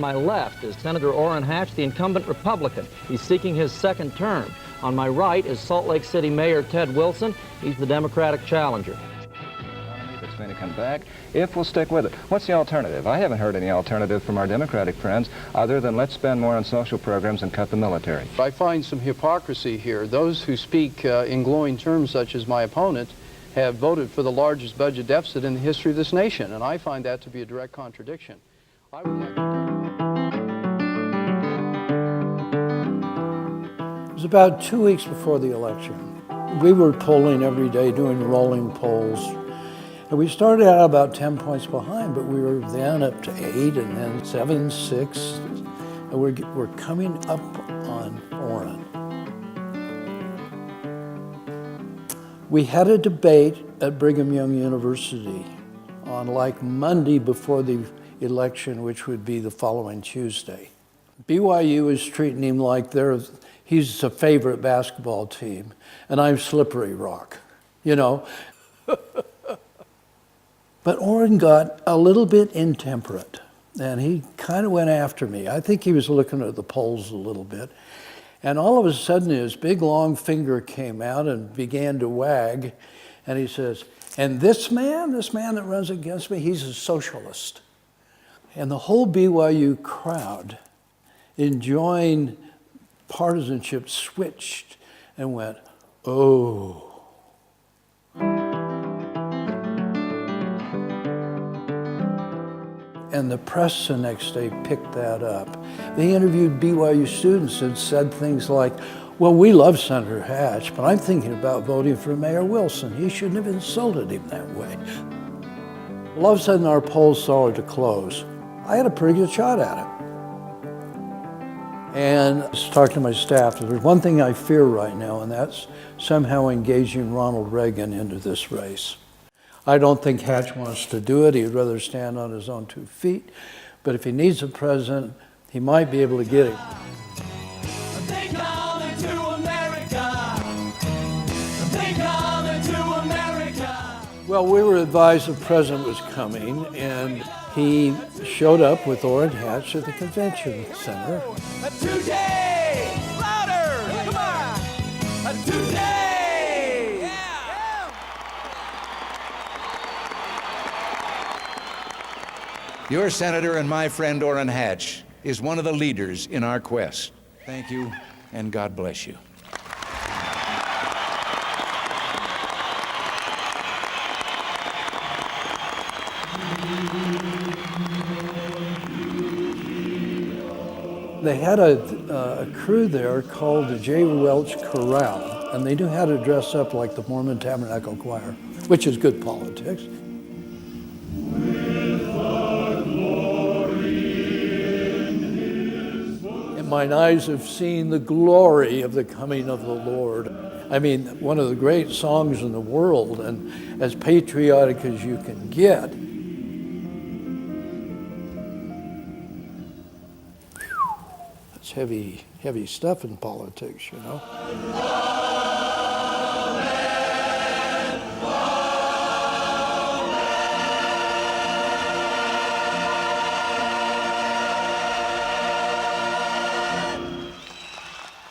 my left is Senator Orrin Hatch, the incumbent Republican. He's seeking his second term. On my right is Salt Lake City Mayor Ted Wilson. He's the Democratic challenger. It's going to come back if we'll stick with it. What's the alternative? I haven't heard any alternative from our Democratic friends other than let's spend more on social programs and cut the military. I find some hypocrisy here. Those who speak in glowing terms, such as my opponent, have voted for the largest budget deficit in the history of this nation, and I find that to be a direct contradiction. I would like It was about 2 weeks before the election. We were polling every day, doing rolling polls. And we started out about 10 points behind, but we were then up to 8 and then 7, 6. And we're coming up on Orrin. We had a debate at Brigham Young University on like Monday before the election, which would be the following Tuesday. BYU is treating him like he's a favorite basketball team, and I'm Slippery Rock, you know. But Orrin got a little bit intemperate, and he kind of went after me. I think he was looking at the polls a little bit. And all of a sudden, his big, long finger came out and began to wag. And he says, and this man that runs against me, he's a socialist. And the whole BYU crowd, enjoying partisanship, switched and went, oh. And the press the next day picked that up. They interviewed BYU students and said things like, well, we love Senator Hatch, but I'm thinking about voting for Mayor Wilson. He shouldn't have insulted him that way. All of a sudden, our polls started to close. I had a pretty good shot at it. And I was talking to my staff, there's one thing I fear right now, and that's somehow engaging Ronald Reagan into this race. I don't think Hatch wants to do it. He'd rather stand on his own 2 feet. But if he needs a president, he might be able to get him. They coming to America. They coming to America. Well, we were advised the president was coming, and he showed up with Orrin Hatch at the convention center. Today! Louder! Come on! Today! Your senator and my friend Orrin Hatch is one of the leaders in our quest. Thank you, and God bless you. They had a crew there called the J. Welch Chorale, and they knew how to dress up like the Mormon Tabernacle Choir, which is good politics. Mine eyes have seen the glory of the coming of the Lord. I mean, one of the great songs in the world, and as patriotic as you can get. That's heavy stuff in politics, you know.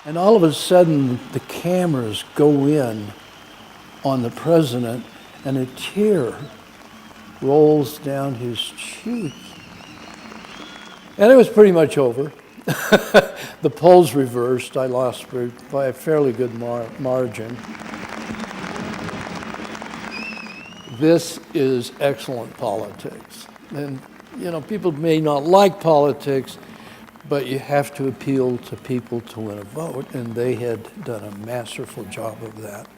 And all of a sudden, the cameras go in on the president, and a tear rolls down his cheek. And it was pretty much over. The polls reversed. I lost by a fairly good margin. This is excellent politics. And, you know, people may not like politics, but you have to appeal to people to win a vote, and they had done a masterful job of that.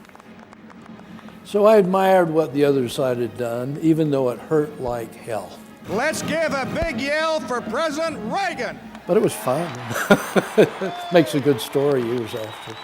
So I admired what the other side had done, even though it hurt like hell. Let's give a big yell for President Reagan. But it was fun. Makes a good story years after.